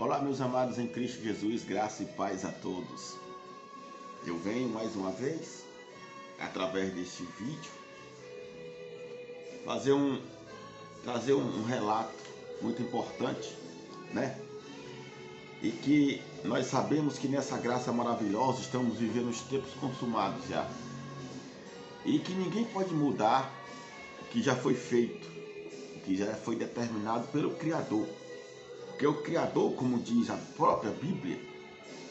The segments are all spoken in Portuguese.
Olá, meus amados em Cristo Jesus, graça e paz a todos. Eu venho mais uma vez, através deste vídeo, trazer um relato muito importante, né? E que nós sabemos que nessa graça maravilhosa estamos vivendo os tempos consumados já. E que ninguém pode mudar o que já foi feito, o que já foi determinado pelo Criador. Porque o Criador, como diz a própria Bíblia,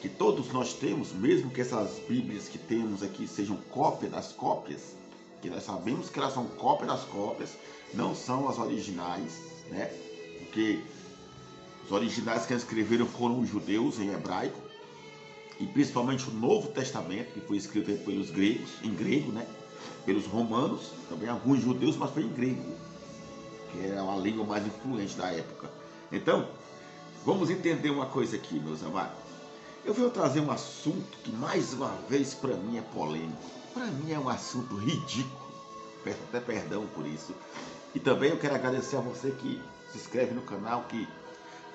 que todos nós temos, mesmo que essas Bíblias que temos aqui sejam cópia das cópias, que nós sabemos que elas são cópia das cópias, não são as originais, né? Porque os originais que escreveram foram os judeus em hebraico, e principalmente o Novo Testamento, que foi escrito pelos gregos, em grego, né? Pelos romanos, também alguns judeus, mas foi em grego, que era a língua mais influente da época. Então, vamos entender uma coisa aqui, meus amados. Eu venho trazer um assunto que, mais uma vez, para mim é polêmico. Para mim é um assunto ridículo. Peço até perdão por isso. E também eu quero agradecer a você que se inscreve no canal, que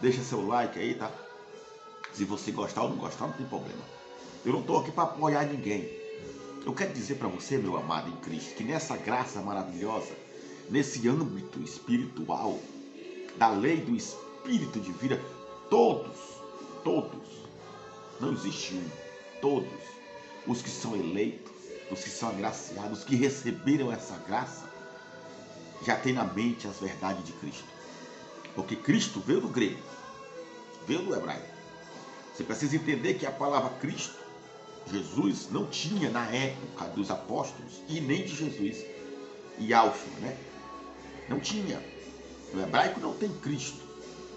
deixa seu like aí, tá? Se você gostar ou não gostar, não tem problema. Eu não estou aqui para apoiar ninguém. Eu quero dizer para você, meu amado em Cristo, que nessa graça maravilhosa, nesse âmbito espiritual, da lei do Espírito de vida, todos, não existe um, todos, os que são eleitos, os que são agraciados, os que receberam essa graça, já têm na mente as verdades de Cristo. Porque Cristo veio do grego, veio do hebraico. Você precisa entender que a palavra Cristo, Jesus, não tinha na época dos apóstolos e nem de Jesus e Alfa, né? Não tinha. No hebraico não tem Cristo.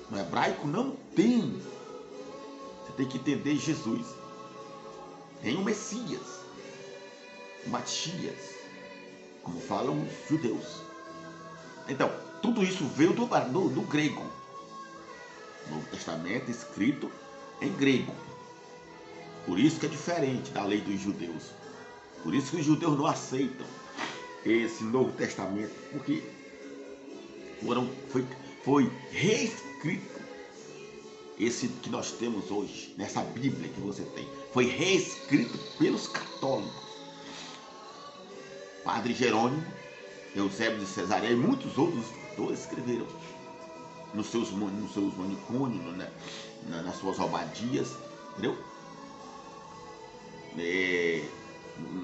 No hebraico não tem. Você tem que entender Jesus. Tem o Messias, o Matias, como falam os judeus. Então, tudo isso veio do grego. O Novo Testamento escrito em grego. Por isso que é diferente da lei dos judeus. Por isso que os judeus não aceitam esse Novo Testamento, porque foi reescrito. Esse que nós temos hoje, nessa Bíblia que você tem, foi reescrito pelos católicos. Padre Jerônimo, Eusébio de Cesareia e muitos outros escritores escreveram nos seus manicônios, né? Nas suas abadias, entendeu?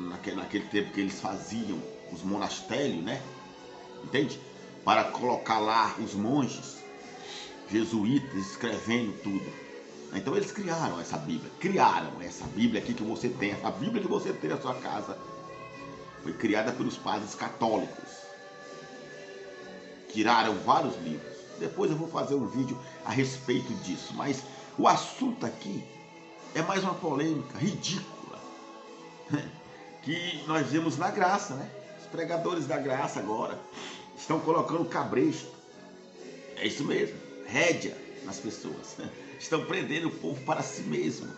Naquele tempo que eles faziam os monastérios, né? Entende? Para colocar lá os monges jesuítas escrevendo tudo. Então eles criaram essa Bíblia aqui que você tem, essa Bíblia que você tem na sua casa, foi criada pelos padres católicos. Tiraram vários livros. Depois eu vou fazer um vídeo a respeito disso, mas o assunto aqui é mais uma polêmica ridícula que nós vemos na graça, né? Os pregadores da graça agora estão colocando cabresto. É isso mesmo, rédea nas pessoas, né? Estão prendendo o povo para si mesmo.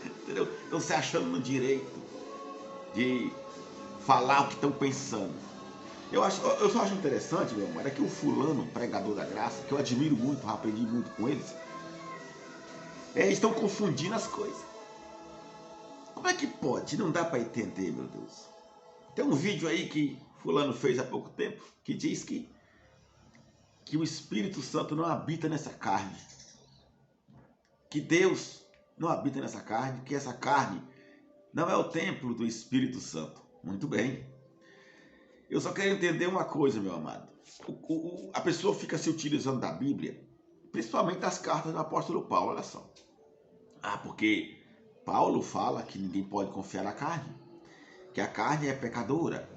Entendeu? Estão se achando no direito de falar o que estão pensando. Eu só acho interessante, meu irmão, é que o fulano, pregador da graça, que eu admiro muito, aprendi muito com eles, estão confundindo as coisas. Como é que pode? Não dá para entender, meu Deus. Tem um vídeo aí que fulano fez há pouco tempo, que diz que o Espírito Santo não habita nessa carne. Que Deus não habita nessa carne, que essa carne não é o templo do Espírito Santo. Muito bem. Eu só quero entender uma coisa, meu amado. A pessoa fica se utilizando da Bíblia, principalmente das cartas do apóstolo Paulo, olha só. Porque Paulo fala que ninguém pode confiar na carne, que a carne é pecadora,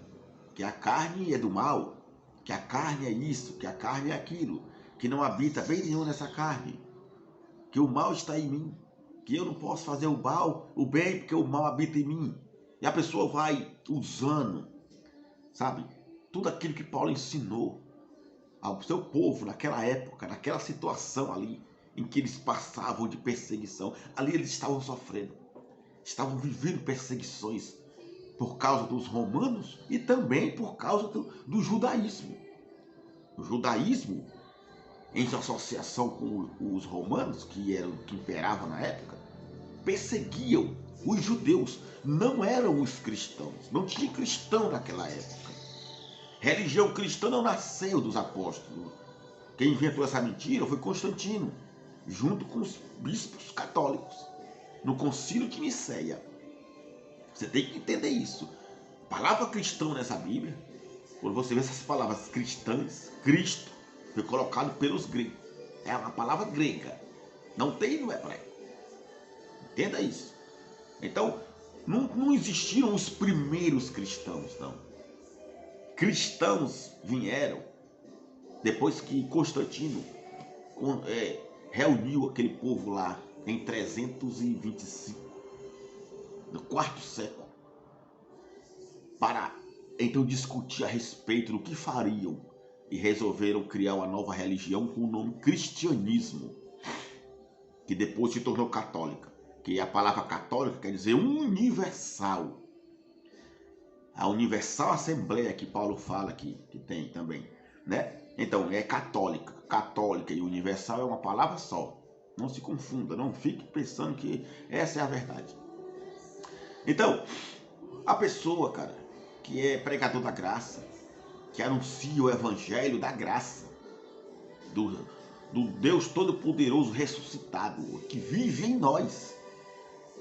que a carne é do mal, que a carne é isso, que a carne é aquilo, que não habita bem nenhum nessa carne, que o mal está em mim, que eu não posso fazer o bem, porque o mal habita em mim. E a pessoa vai usando, sabe, tudo aquilo que Paulo ensinou ao seu povo naquela época, naquela situação ali, em que eles passavam de perseguição. Ali eles estavam sofrendo, estavam vivendo perseguições por causa dos romanos e também por causa do judaísmo. O judaísmo em associação com os romanos, que imperavam na época, perseguiam os judeus, não eram os cristãos, não tinha cristão naquela época. Religião cristã não nasceu dos apóstolos. Quem inventou essa mentira foi Constantino, junto com os bispos católicos, no Concílio de Nicéia. Você tem que entender isso. A palavra cristão nessa Bíblia, quando você vê essas palavras cristãs, Cristo foi colocado pelos gregos. É uma palavra grega. Não tem no hebraico. Entenda isso. Então, não existiram os primeiros cristãos, não. Cristãos vieram depois que Constantino reuniu aquele povo lá em 325, no quarto século, para então discutir a respeito do que fariam, e resolveram criar uma nova religião com o nome cristianismo, que depois se tornou católica, que a palavra católica quer dizer universal. A universal assembleia que Paulo fala aqui, que tem também, né? Então, é católica. Católica e universal é uma palavra só. Não se confunda, não fique pensando que essa é a verdade. Então, a pessoa, cara, que é pregador da graça, que anuncia o evangelho da graça, do Deus Todo-Poderoso ressuscitado, que vive em nós.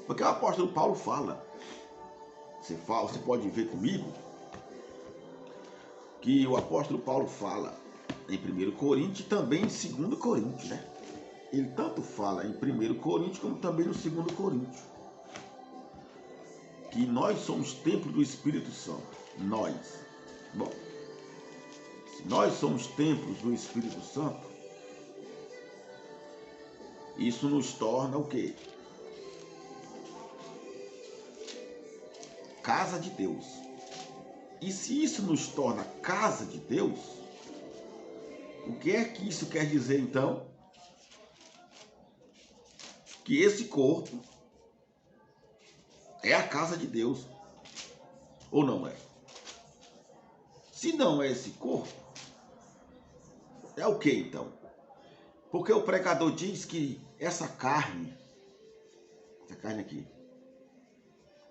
Porque o apóstolo Paulo fala, você pode ver comigo, que o apóstolo Paulo fala em 1 Coríntios e também em 2 Coríntios, né? Ele tanto fala em 1 Coríntios como também no 2 Coríntios. Que nós somos templo do Espírito Santo. Nós. Bom, se nós somos templos do Espírito Santo, isso nos torna o quê? Casa de Deus. E se isso nos torna casa de Deus, o que é que isso quer dizer então? Que esse corpo é a casa de Deus, ou não é? Se não é esse corpo, é o que então? Porque o pregador diz que essa carne aqui,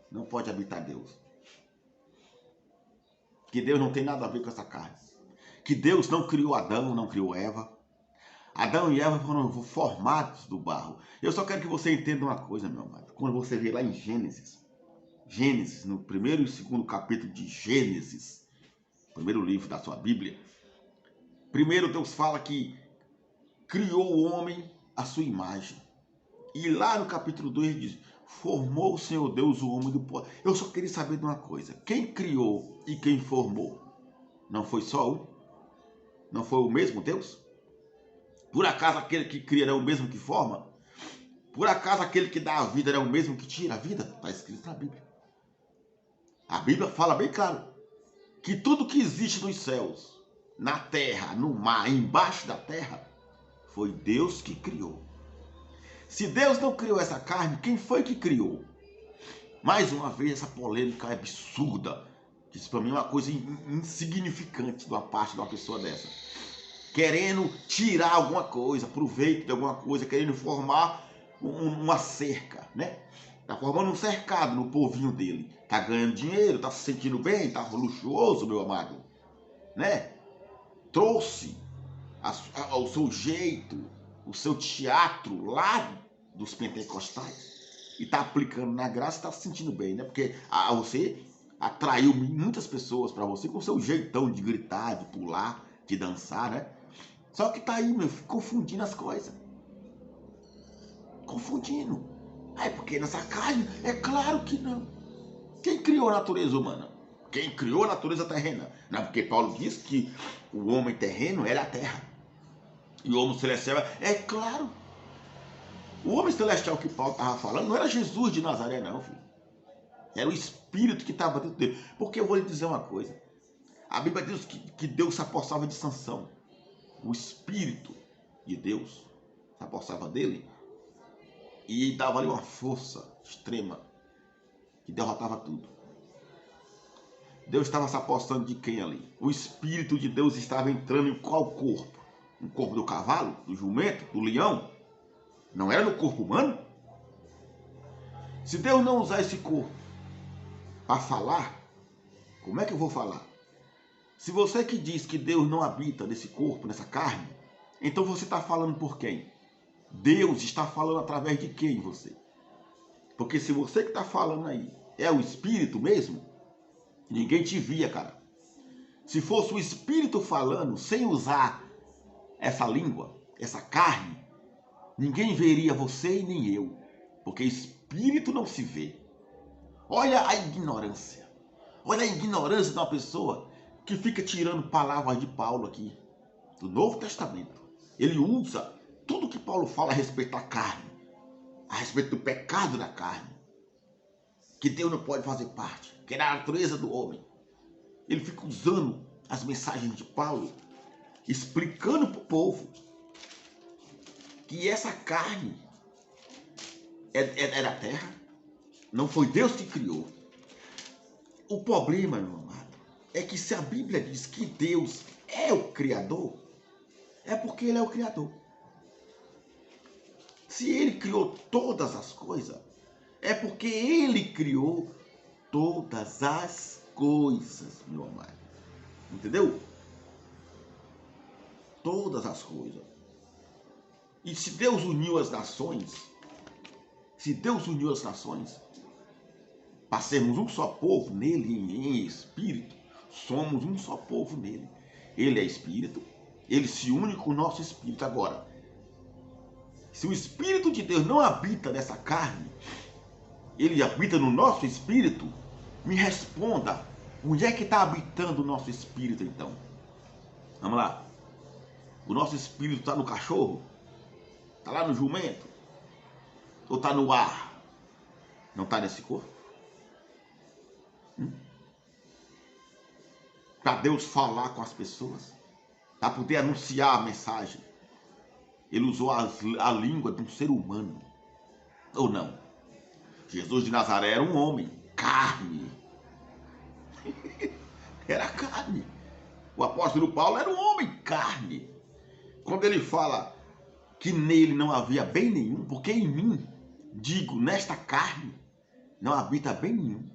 não pode habitar Deus. Que Deus não tem nada a ver com essa carne. Que Deus não criou Adão, não criou Eva. Adão e Eva foram formados do barro. Eu só quero que você entenda uma coisa, meu amado. Quando você vê lá em Gênesis, no primeiro e segundo capítulo de Gênesis, primeiro livro da sua Bíblia, primeiro Deus fala que criou o homem à sua imagem. E lá no capítulo 2 diz, formou o Senhor Deus o homem do pó. Eu só queria saber de uma coisa. Quem criou e quem formou? Não foi só um? Não foi o mesmo Deus? Por acaso aquele que cria é o mesmo que forma? Por acaso aquele que dá a vida é o mesmo que tira a vida? Está escrito na Bíblia. A Bíblia fala bem claro que tudo que existe nos céus, na terra, no mar, embaixo da terra, foi Deus que criou. Se Deus não criou essa carne, quem foi que criou? Mais uma vez, essa polêmica absurda. Isso para mim é uma coisa insignificante de uma parte de uma pessoa dessa. Querendo tirar alguma coisa, proveito de alguma coisa, querendo formar uma cerca, né? Tá formando um cercado no povinho dele. Tá ganhando dinheiro, tá se sentindo bem, tá luxuoso, meu amado, né? Trouxe o seu jeito, o seu teatro lá dos pentecostais e tá aplicando na graça e tá se sentindo bem, né? Porque você atraiu muitas pessoas para você com o seu jeitão de gritar, de pular, de dançar, né? Só que tá aí, meu filho, confundindo as coisas. Confundindo. É porque nessa carne, é claro que não. Quem criou a natureza humana? Quem criou a natureza terrena? Não, porque Paulo diz que o homem terreno era a terra. E o homem celestial, é claro. O homem celestial que Paulo estava falando não era Jesus de Nazaré, não, filho. Era o Espírito que estava dentro dele. Porque eu vou lhe dizer uma coisa. A Bíblia diz que Deus se apossava de Sansão. O Espírito de Deus se apossava dele e dava ali uma força extrema que derrotava tudo. Deus estava se apossando de quem ali? O Espírito de Deus estava entrando em qual corpo? no corpo do cavalo, do jumento, do leão? Não era no corpo humano? Se Deus não usar esse corpo para falar, como é que eu vou falar? Se você que diz que Deus não habita nesse corpo, nessa carne, então você está falando por quem? Deus está falando através de quem você? Porque se você que está falando aí é o Espírito mesmo, ninguém te via, cara. Se fosse o Espírito falando sem usar essa língua, essa carne, ninguém veria você e nem eu. Porque Espírito não se vê. Olha a ignorância. Olha a ignorância de uma pessoa que fica tirando palavras de Paulo aqui, do Novo Testamento. Ele usa tudo que Paulo fala a respeito da carne, a respeito do pecado da carne, que Deus não pode fazer parte, que é a natureza do homem. Ele fica usando as mensagens de Paulo, explicando para o povo que essa carne é da terra, não foi Deus que criou. O problema, meu amado, é que se a Bíblia diz que Deus é o Criador, é porque Ele é o Criador. Se Ele criou todas as coisas, é porque Ele criou todas as coisas, meu amado. Entendeu? Todas as coisas. E se Deus uniu as nações, para sermos um só povo nele, em espírito, somos um só povo nele. Ele é espírito, ele se une com o nosso espírito. Agora, se o Espírito de Deus não habita nessa carne, ele habita no nosso espírito, me responda, onde é que está habitando o nosso espírito então? Vamos lá. O nosso espírito está no cachorro? Está lá no jumento? Ou está no ar? Não está nesse corpo? Para Deus falar com as pessoas, para poder anunciar a mensagem, ele usou a língua de um ser humano, ou não? Jesus de Nazaré era um homem, carne. Era carne. O apóstolo Paulo era um homem, carne. Quando ele fala que nele não havia bem nenhum, porque em mim, digo, nesta carne, não habita bem nenhum.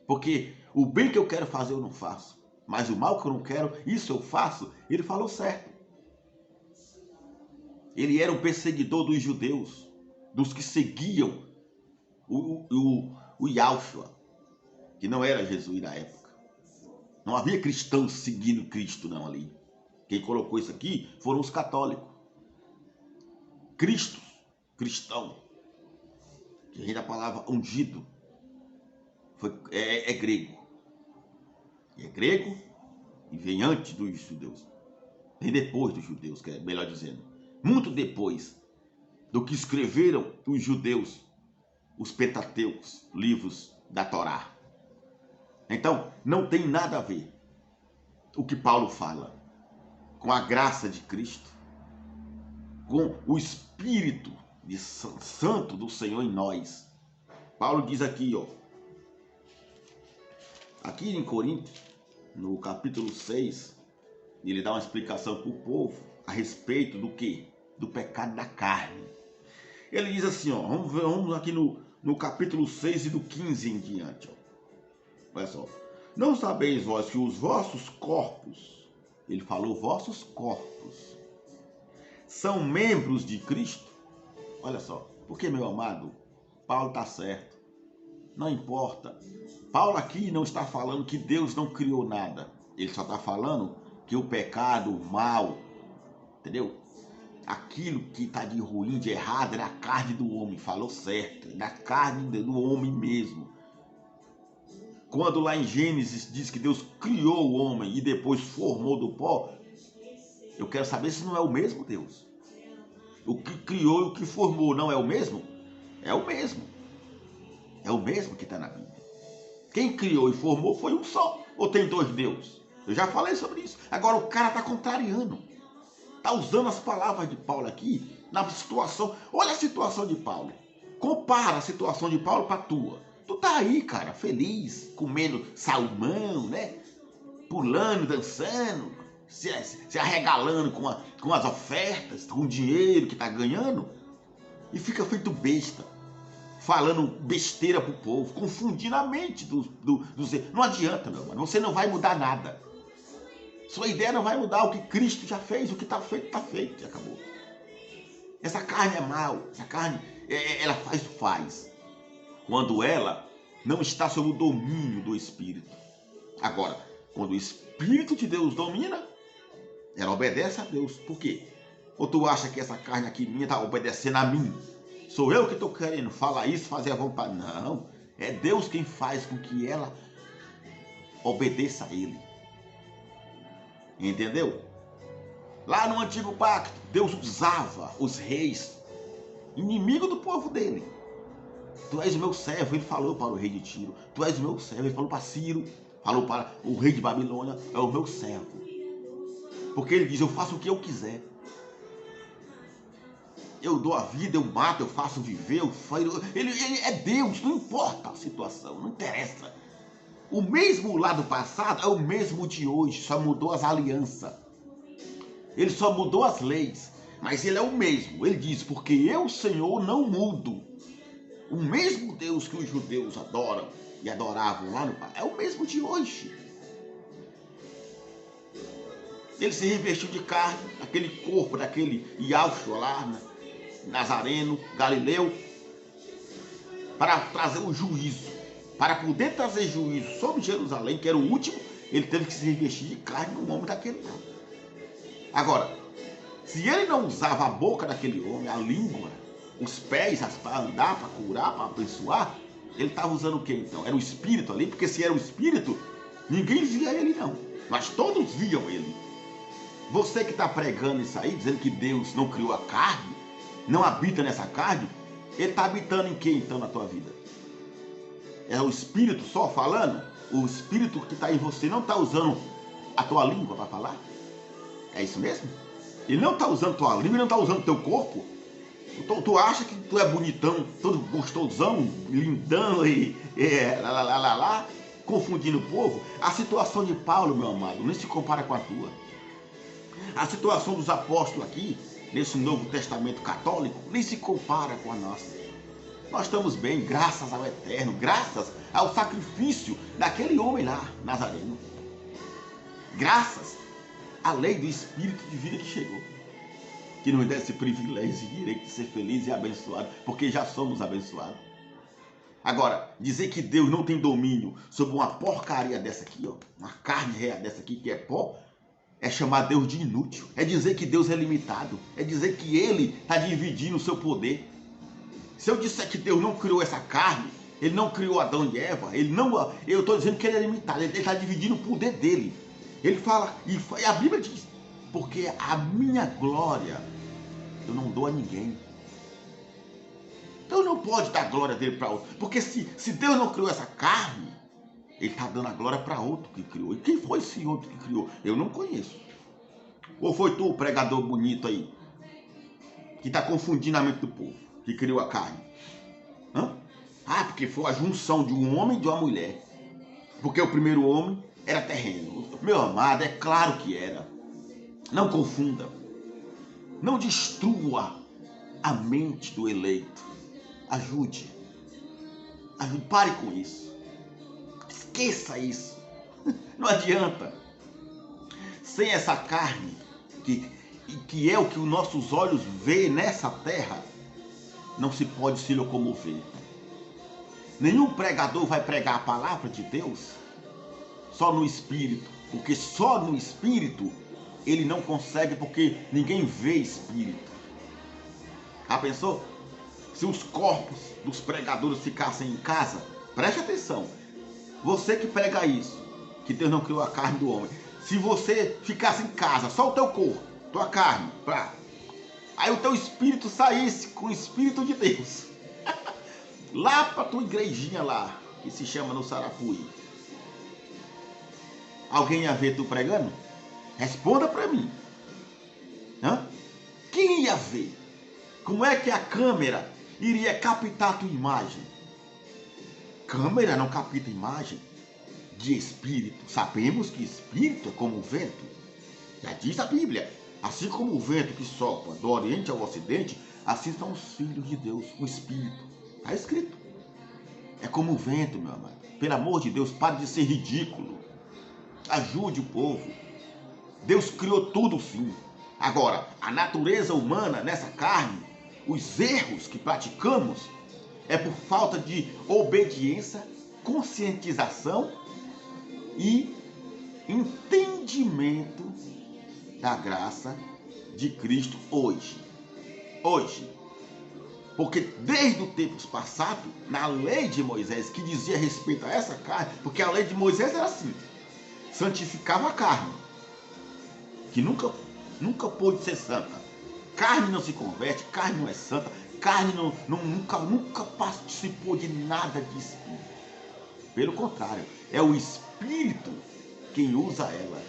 Porque o bem que eu quero fazer eu não faço, mas o mal que eu não quero, isso eu faço. Ele falou certo. Ele era um perseguidor dos judeus, dos que seguiam o Yahshua, que não era Jesus na época. Não havia cristãos seguindo Cristo não ali. Quem colocou isso aqui foram os católicos. Cristão, que vem da palavra ungido, é grego. É grego e vem antes dos judeus. Vem depois dos judeus, que é melhor dizendo. Muito depois do que escreveram os judeus, os Pentateucos, livros da Torá. Então, não tem nada a ver o que Paulo fala com a graça de Cristo, com o Espírito Santo do Senhor em nós. Paulo diz aqui, ó, aqui em Coríntios, no capítulo 6, ele dá uma explicação para o povo a respeito do quê? Do pecado da carne. Ele diz assim, ó, vamos aqui no capítulo 6 e do 15 em diante. Ó. Olha só. Não sabeis vós que os vossos corpos, ele falou vossos corpos, são membros de Cristo? Olha só, porque, meu amado, Paulo está certo. Não importa. Paulo aqui não está falando que Deus não criou nada. Ele só está falando que o pecado, o mal, entendeu? Aquilo que está de ruim, de errado, é da carne do homem. Falou certo, é da carne do homem mesmo. Quando lá em Gênesis diz que Deus criou o homem e depois formou do pó, eu quero saber se não é o mesmo Deus. O que criou e o que formou não é o mesmo? É o mesmo. É o mesmo que está na Bíblia. Quem criou e formou foi um só. Ou tem dois deuses? Eu já falei sobre isso. Agora o cara está contrariando. Está usando as palavras de Paulo aqui na situação. Olha a situação de Paulo. Compara a situação de Paulo para a tua. Tu tá aí, cara, feliz, comendo salmão, né? Pulando, dançando, se arregalando com as ofertas, com o dinheiro que está ganhando, e fica feito besta, falando besteira para o povo, confundindo a mente dos. Não adianta, meu irmão, você não vai mudar nada. Sua ideia não vai mudar. O que Cristo já fez, o que está feito, já acabou. Essa carne é mal, essa carne, ela faz quando ela não está sob o domínio do Espírito. Agora, quando o Espírito de Deus domina, ela obedece a Deus. Por quê? Ou tu acha que essa carne aqui minha está obedecendo a mim? Sou eu que estou querendo falar isso, fazer a vontade? Não, é Deus quem faz com que ela obedeça a Ele. Entendeu? Lá no Antigo Pacto, Deus usava os reis, inimigo do povo dele. Tu és o meu servo, ele falou para o rei de Tiro. Tu és o meu servo, ele falou para Ciro, falou para o rei de Babilônia, é o meu servo. Porque ele diz, eu faço o que eu quiser. Eu dou a vida, eu mato, eu faço viver, ele é Deus, não importa a situação, não interessa. O mesmo lá do passado é o mesmo de hoje, só mudou as alianças. Ele só mudou as leis, mas ele é o mesmo. Ele diz, porque eu, Senhor, não mudo. O mesmo Deus que os judeus adoram e adoravam lá no passado, é o mesmo de hoje. Ele se revestiu de carne, aquele corpo daquele Yahshua lá, Nazareno, Galileu, para trazer o juízo. Para poder trazer juízo sobre Jerusalém, que era o último, ele teve que se revestir de carne no homem daquele homem. Agora, se ele não usava a boca daquele homem, a língua, os pés para andar, para curar, para abençoar, ele estava usando o que então? Era o Espírito ali? Porque se era o Espírito, ninguém via ele não, mas todos viam ele. Você que está pregando isso aí, dizendo que Deus não criou a carne, não habita nessa carne, ele está habitando em que então na tua vida? É o Espírito só falando? O Espírito que está em você não está usando a tua língua para falar? É isso mesmo? Ele não está usando tua língua, ele não está usando teu corpo? Tu acha que tu é bonitão, todo gostosão, lindão e confundindo o povo? A situação de Paulo, meu amado, nem se compara com a tua. A situação dos apóstolos aqui, nesse Novo Testamento católico, nem se compara com a nossa. Nós estamos bem, graças ao Eterno, graças ao sacrifício daquele homem lá, Nazareno. Graças à lei do Espírito de vida que chegou. Que nos dá esse privilégio e direito de ser feliz e abençoado, porque já somos abençoados. Agora, dizer que Deus não tem domínio sobre uma porcaria dessa aqui, ó, uma carne real dessa aqui que é pó, é chamar Deus de inútil. É dizer que Deus é limitado. É dizer que Ele está dividindo o seu poder. Se eu disser que Deus não criou essa carne, Ele não criou Adão e Eva, eu estou dizendo que Ele é limitado, Ele está dividindo o poder dele. Ele fala, e a Bíblia diz, porque a minha glória eu não dou a ninguém. Então não pode dar glória dele para outro. Porque se Deus não criou essa carne, ele está dando a glória para outro que criou. E quem foi esse outro que criou? Eu não conheço. Ou foi tu, o pregador bonito aí, que está confundindo a mente do povo, que criou a carne? Hã? Ah, porque foi a junção de um homem e de uma mulher. Porque o primeiro homem era terreno. Meu amado, é claro que era. Não confunda. Não destrua a mente do eleito. Ajude. Pare com isso. Esqueça isso. Não adianta. Sem essa carne, que é o que os nossos olhos veem nessa terra, não se pode se locomover. Nenhum pregador vai pregar a palavra de Deus só no Espírito. Porque só no Espírito ele não consegue, porque ninguém vê Espírito. Já pensou? Se os corpos dos pregadores ficassem em casa, preste atenção. Você que prega isso, que Deus não criou a carne do homem. Se você ficasse em casa, só o teu corpo, tua carne, aí o teu espírito saísse com o Espírito de Deus. Lá para tua igrejinha lá, que se chama no Sarapuí. Alguém ia ver tu pregando? Responda para mim. Hã? Quem ia ver? Como é que a câmera iria captar a tua imagem? Câmera não capta imagem de espírito. Sabemos que espírito é como o vento. Já diz a Bíblia. Assim como o vento que sopra do Oriente ao Ocidente, assim são os filhos de Deus, o Espírito. Está escrito. É como o vento, meu amado. Pelo amor de Deus, pare de ser ridículo. Ajude o povo. Deus criou tudo sim. Agora, a natureza humana nessa carne, os erros que praticamos, é por falta de obediência, conscientização e entendimento da graça de Cristo hoje. Hoje. Porque desde o tempo passado, na lei de Moisés, que dizia respeito a essa carne, porque a lei de Moisés era assim, santificava a carne, que nunca pôde ser santa. Carne não se converte, carne não é santa, carne nunca participou de nada de espírito. Pelo contrário, é o espírito quem usa ela.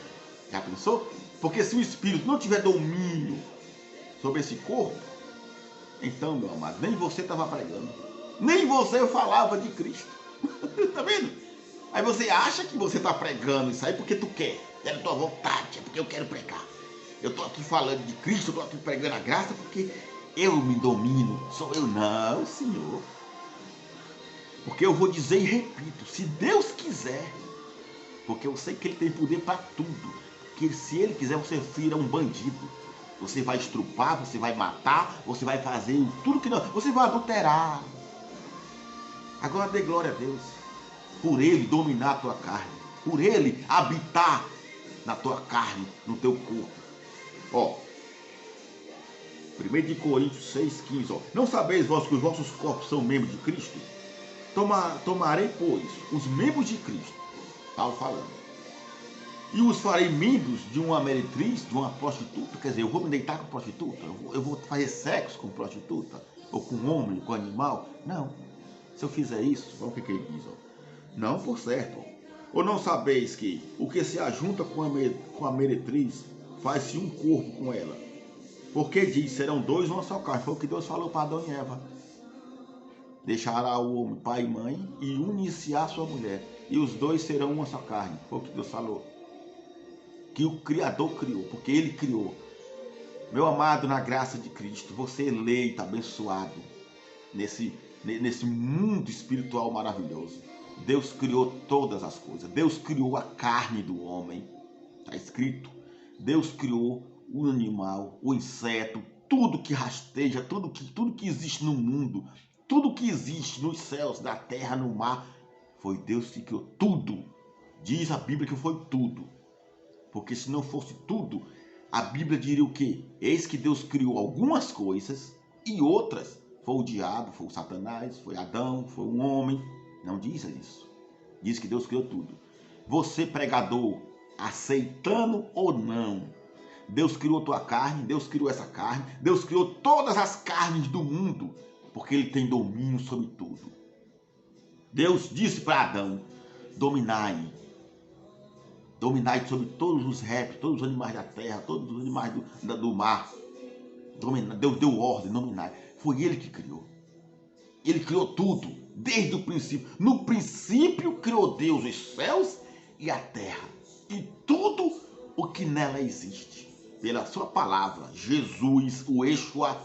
Já pensou? Porque se o espírito não tiver domínio sobre esse corpo, então, meu amado, nem você estava pregando, nem você falava de Cristo. Tá vendo? Aí você acha que você está pregando isso aí porque tu quer, é da tua vontade, é porque eu quero pregar. Eu estou aqui falando de Cristo, eu estou aqui pregando a graça porque eu me domino. Sou eu, não, Senhor. Porque eu vou dizer e repito, se Deus quiser, porque eu sei que Ele tem poder para tudo, porque se Ele quiser, você vira um bandido. Você vai estrupar, você vai matar, você vai fazer tudo que não, você vai adulterar. Agora dê glória a Deus, por Ele dominar a tua carne, por Ele habitar na tua carne, no teu corpo. Ó, 1 Coríntios 6,15, ó. Não sabeis vós que os vossos corpos são membros de Cristo? Tomarei, pois, os membros de Cristo, Paulo falando, e os farei membros de uma meretriz, de uma prostituta. Quer dizer, eu vou me deitar com prostituta, eu vou fazer sexo com prostituta, ou com homem, com animal. Não, se eu fizer isso, olha o que ele diz, ó. Não por certo, ó. Ou não sabeis que o que se ajunta com a meretriz faz-se um corpo com ela? Porque diz, serão dois uma só carne. Foi o que Deus falou para Adão e Eva. Deixará o homem pai e mãe e unir-se a sua mulher, e os dois serão uma só carne. Foi o que Deus falou. Que o Criador criou, porque Ele criou. Meu amado, na graça de Cristo, você é eleito, abençoado, nesse mundo espiritual maravilhoso. Deus criou todas as coisas. Deus criou a carne do homem. Está escrito. Deus criou o animal, o inseto, tudo que rasteja, tudo que existe no mundo, tudo que existe nos céus, na terra, no mar. Foi Deus que criou tudo. Diz a Bíblia que foi tudo. Porque se não fosse tudo, a Bíblia diria o quê? Eis que Deus criou algumas coisas e outras. Foi o diabo, foi o Satanás, foi Adão, foi um homem. Não diz isso. Diz que Deus criou tudo. Você, pregador, aceitando ou não, Deus criou a tua carne, Deus criou essa carne, Deus criou todas as carnes do mundo, porque Ele tem domínio sobre tudo. Deus disse para Adão, dominai sobre todos os répteis, todos os animais da terra, todos os animais do mar. Deus deu ordem, dominai. Foi Ele que criou. Ele criou tudo, desde o princípio. No princípio criou Deus os céus e a terra. E tudo o que nela existe. Pela sua palavra, Jesus, o Yeshua,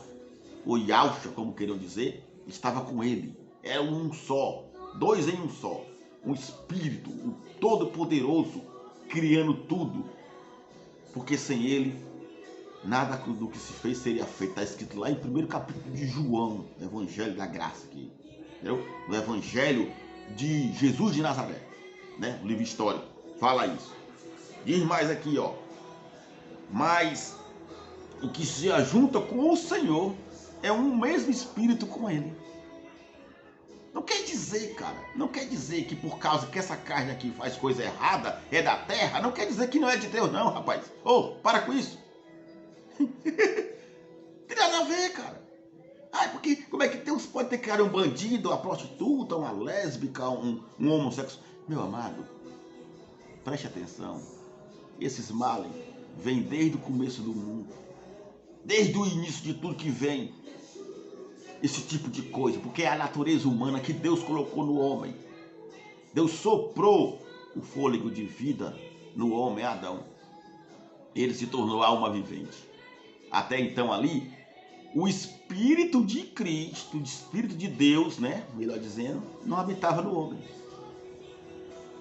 o Yahshua, como queriam dizer, estava com ele. Era um só, dois em um só. Um Espírito, o Todo-Poderoso, criando tudo. Porque sem ele, nada do que se fez seria feito. Está escrito lá em 1º capítulo de João, no Evangelho da Graça, aqui, entendeu? No Evangelho de Jesus de Nazaré, né? O livro histórico fala isso. Diz mais aqui, ó. Mas o que se ajunta com o Senhor é um mesmo Espírito com Ele. Não quer dizer, cara, não quer dizer que por causa que essa carne aqui faz coisa errada, é da terra, não quer dizer que não é de Deus não, rapaz. Para com isso. Tem nada a ver, cara. Porque como é que Deus pode ter criado um bandido, uma prostituta, uma lésbica, um homossexual? Meu amado, preste atenção. Esses males vêm desde o começo do mundo. Desde o início de tudo que vem. Esse tipo de coisa, porque é a natureza humana que Deus colocou no homem. Deus soprou o fôlego de vida no homem, Adão. Ele se tornou alma vivente. Até então ali, o Espírito de Cristo, o Espírito de Deus, né, melhor dizendo, não habitava no homem.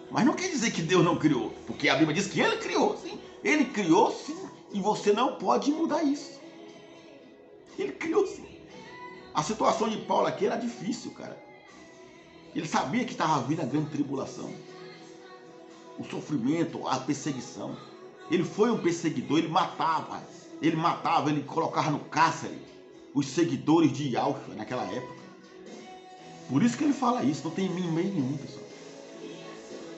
Mas não quer dizer que Deus não criou, porque a Bíblia diz que Ele criou, sim. Ele criou, sim, e você não pode mudar isso. Ele criou, sim. A situação de Paulo aqui era difícil, cara. Ele sabia que estava vindo a grande tribulação, o sofrimento, a perseguição. Ele foi um perseguidor, ele matava, ele colocava no cárcere os seguidores de Yahshua naquela época. Por isso que ele fala isso, não tem meio nenhum, pessoal.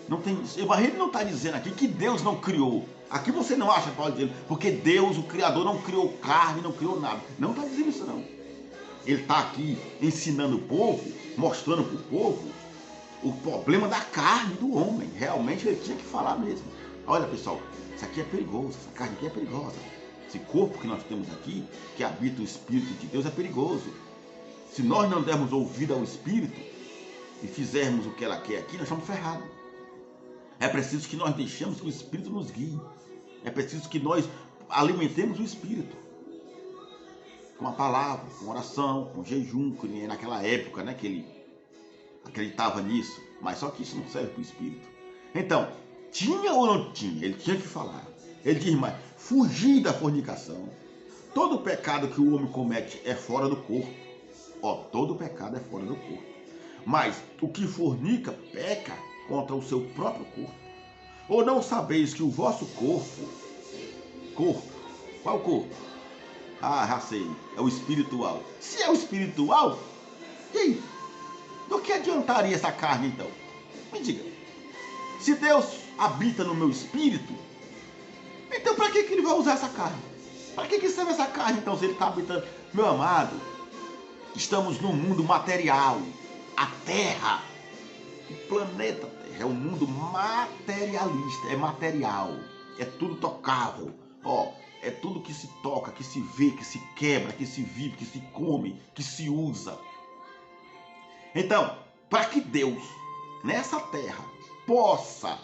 Não tem isso. Mas ele não está dizendo aqui que Deus não criou. Aqui você não acha Paulo dizendo, porque Deus, o Criador, não criou carne, não criou nada. Não está dizendo isso não. Ele está aqui ensinando o povo, mostrando para o povo o problema da carne do homem. Realmente ele tinha que falar mesmo. Olha, pessoal, isso aqui é perigoso, essa carne aqui é perigosa. Esse corpo que nós temos aqui, que habita o Espírito de Deus, é perigoso. Se nós não dermos ouvido ao Espírito e fizermos o que ela quer aqui, nós estamos ferrados. É preciso que nós deixemos que o Espírito nos guie. É preciso que nós alimentemos o Espírito. Com a palavra, com oração, com jejum, que nem naquela época, né, que ele acreditava nisso. Mas só que isso não serve para o Espírito. Então, tinha ou não tinha? Ele tinha que falar. Ele diz mais, fugir da fornicação. Todo pecado que o homem comete é fora do corpo. Ó, todo pecado é fora do corpo. Mas o que fornica, peca contra o seu próprio corpo. Ou não sabeis que o vosso corpo, qual corpo? Ah, já sei, é o espiritual. Se é o espiritual, e aí? Do que adiantaria essa carne então? Me diga. Se Deus habita no meu espírito, então para que ele vai usar essa carne? Para que serve essa carne então se ele está habitando? Meu amado, estamos num mundo material. A Terra, o planeta Terra é um mundo materialista, é material, é tudo tocável. Ó, é tudo que se toca, que se vê, que se quebra, que se vive, que se come, que se usa. Então, para que Deus, nessa terra, possa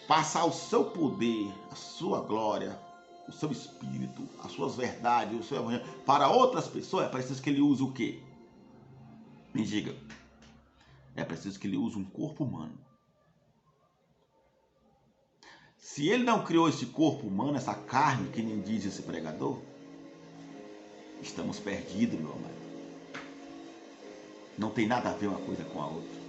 passar o seu poder, a sua glória, o seu espírito, as suas verdades, o seu evangelho para outras pessoas, é preciso que ele use o quê? Me diga. É preciso que ele use um corpo humano. Se ele não criou esse corpo humano, essa carne, que nem diz esse pregador, estamos perdidos, meu amado. Não tem nada a ver uma coisa com a outra.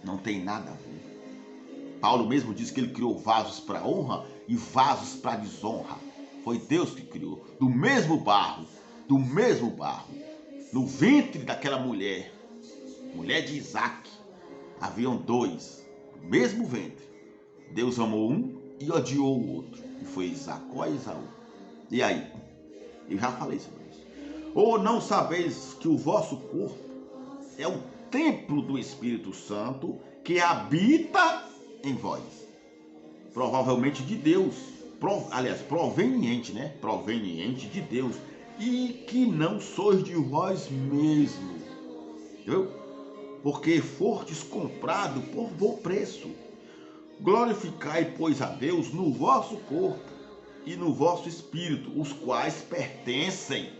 Não tem nada a ver. Paulo mesmo diz que ele criou vasos para honra e vasos para desonra. Foi Deus que criou. Do mesmo barro, no ventre daquela mulher, mulher de Isaac, haviam dois, no mesmo ventre. Deus amou um e odiou o outro. E foi Jacó e Esaú. E aí? Eu já falei sobre isso. Ou não sabeis que o vosso corpo é o templo do Espírito Santo que habita em vós? Provavelmente de Deus. Proveniente, né? Proveniente de Deus. E que não sois de vós mesmos. Entendeu? Porque fostes comprado por bom preço. Glorificai, pois, a Deus no vosso corpo e no vosso espírito, os quais pertencem,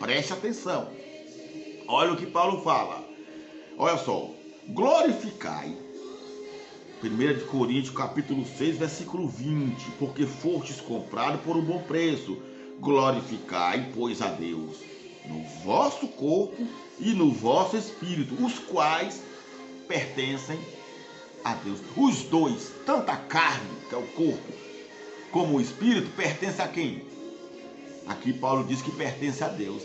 preste atenção, olha o que Paulo fala, olha só, glorificai, 1 Coríntios capítulo 6, versículo 20, porque fostes comprado por um bom preço, glorificai, pois, a Deus no vosso corpo e no vosso espírito, os quais pertencem a Deus. Os dois, tanto a carne, que é o corpo, como o espírito, pertence a quem? Aqui Paulo diz que pertence a Deus.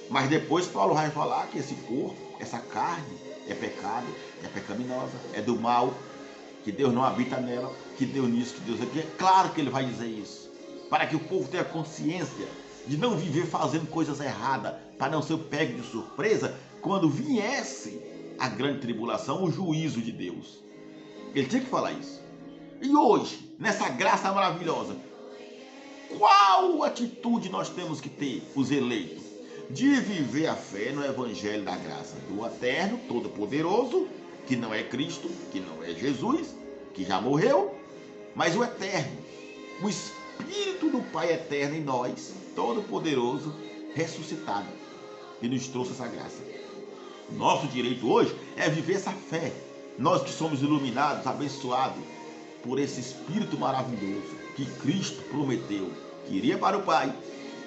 Mas depois Paulo vai falar que esse corpo, essa carne, é pecado, é pecaminosa, é do mal, que Deus não habita nela, que Deus nisso, que Deus aqui. É claro que ele vai dizer isso, para que o povo tenha consciência de não viver fazendo coisas erradas, para não ser pego de surpresa quando viesse a grande tribulação, o juízo de Deus. Ele tinha que falar isso. E hoje, nessa graça maravilhosa, qual atitude nós temos que ter, os eleitos? De viver a fé no evangelho da graça do eterno, todo-poderoso, que não é Cristo, que não é Jesus, que já morreu, mas o eterno, o Espírito do Pai eterno em nós, todo-poderoso, ressuscitado, que nos trouxe essa graça. Nosso direito hoje é viver essa fé. Nós que somos iluminados, abençoados por esse Espírito maravilhoso que Cristo prometeu que iria para o Pai,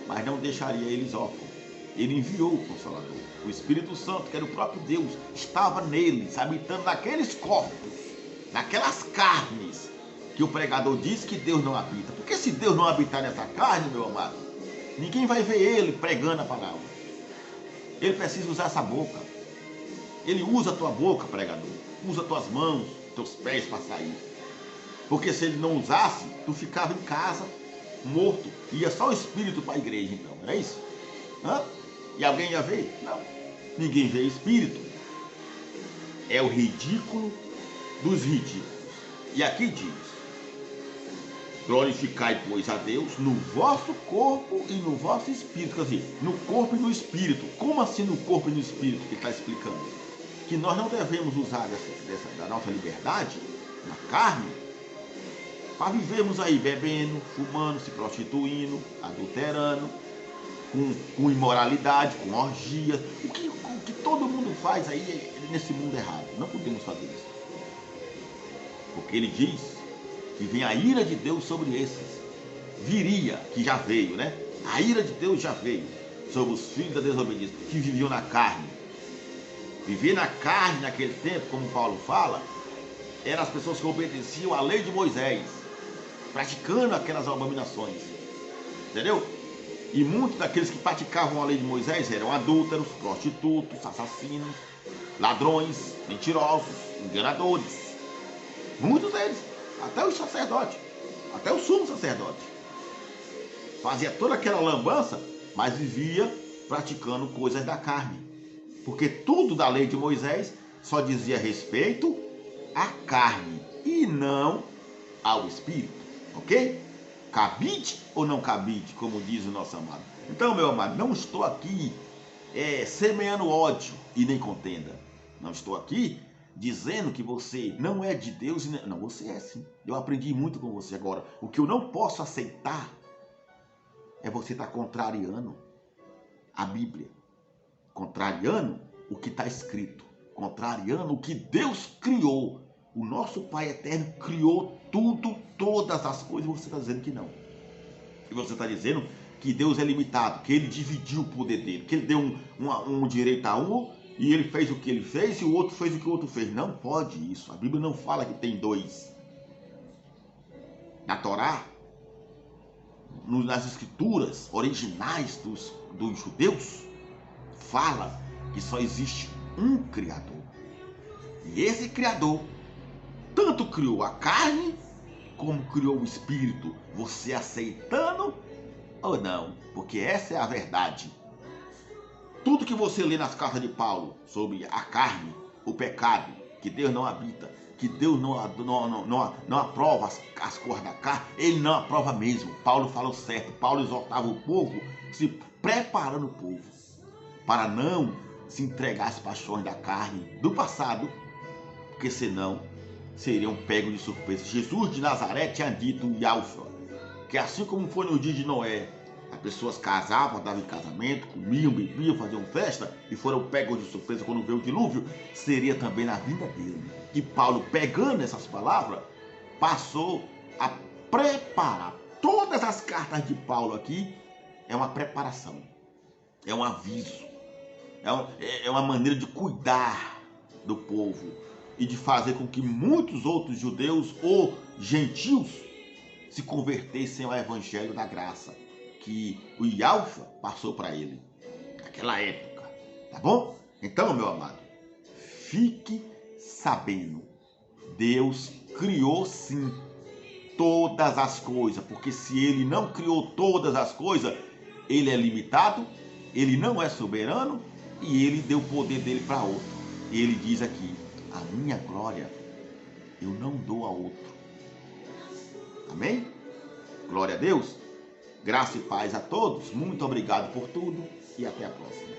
mas não deixaria eles órfãos. Ele enviou o Consolador. O Espírito Santo, que era o próprio Deus, estava neles, habitando naqueles corpos, naquelas carnes, que o pregador diz que Deus não habita. Porque se Deus não habitar nessa carne, meu amado, ninguém vai ver ele pregando a palavra. Ele precisa usar essa boca. Ele usa a tua boca, pregador. Usa tuas mãos, teus pés para sair. Porque se ele não usasse, tu ficava em casa, morto. Ia só o Espírito para a igreja, então. Não é isso? Hã? E alguém ia ver? Não. Ninguém vê Espírito. É o ridículo dos ridículos. E aqui diz: glorificai, pois, a Deus no vosso corpo e no vosso espírito. Quer dizer, no corpo e no espírito. Como assim no corpo e no espírito que está explicando? Que nós não devemos usar da nossa liberdade, na carne, para vivermos aí bebendo, fumando, se prostituindo, adulterando, com imoralidade, com orgias. O que todo mundo faz aí nesse mundo errado. Não podemos fazer isso. Porque ele diz que vem a ira de Deus sobre esses. Viria, que já veio, né? A ira de Deus já veio sobre os filhos da desobediência, que viviam na carne. Viver na carne naquele tempo, como Paulo fala, eram as pessoas que obedeciam à lei de Moisés, praticando aquelas abominações. Entendeu? E muitos daqueles que praticavam a lei de Moisés eram adúlteros, prostitutos, assassinos, ladrões, mentirosos, enganadores. Muitos deles, até os sacerdotes, até o sumo sacerdote. Fazia toda aquela lambança, mas vivia praticando coisas da carne. Porque tudo da lei de Moisés só dizia respeito à carne e não ao espírito, ok? Cabide ou não cabide, como diz o nosso amado. Então, meu amado, não estou aqui semeando ódio e nem contenda. Não estou aqui dizendo que você não é de Deus. Não, você é sim. Eu aprendi muito com você agora. O que eu não posso aceitar é você estar contrariando a Bíblia. Contrariando o que está escrito. Contrariando o que Deus criou. O nosso Pai Eterno criou tudo, todas as coisas, e você está dizendo que não. E você está dizendo que Deus é limitado, que Ele dividiu o poder dele, que Ele deu um direito a um, e Ele fez o que Ele fez, e o outro fez o que o outro fez. Não pode isso. A Bíblia não fala que tem dois. Na Torá, nas escrituras originais dos judeus, fala que só existe um Criador. E esse Criador tanto criou a carne como criou o espírito. Você aceitando ou não? Porque essa é a verdade. Tudo que você lê nas cartas de Paulo sobre a carne, o pecado, que Deus não habita, que Deus não aprova as coisas da carne, Ele não aprova mesmo. Paulo falou certo. Paulo exortava o povo, se preparando o povo para não se entregar às paixões da carne do passado, porque senão seriam pegos de surpresa. Jesus de Nazaré tinha dito em Alfa que assim como foi no dia de Noé, as pessoas casavam, davam em casamento, comiam, bebiam, faziam festa e foram pegos de surpresa quando veio o dilúvio, seria também na vinda dele. E Paulo, pegando essas palavras, passou a preparar. Todas as cartas de Paulo aqui é uma preparação, é um aviso, é uma maneira de cuidar do povo e de fazer com que muitos outros judeus ou gentios se convertessem ao evangelho da graça que o Yalfa passou para ele naquela época, tá bom? Então, meu amado, fique sabendo, Deus criou sim todas as coisas, porque se Ele não criou todas as coisas, Ele é limitado, Ele não é soberano e Ele deu o poder dele para outro. E Ele diz aqui: a minha glória eu não dou a outro. Amém? Glória a Deus. Graça e paz a todos. Muito obrigado por tudo e até a próxima.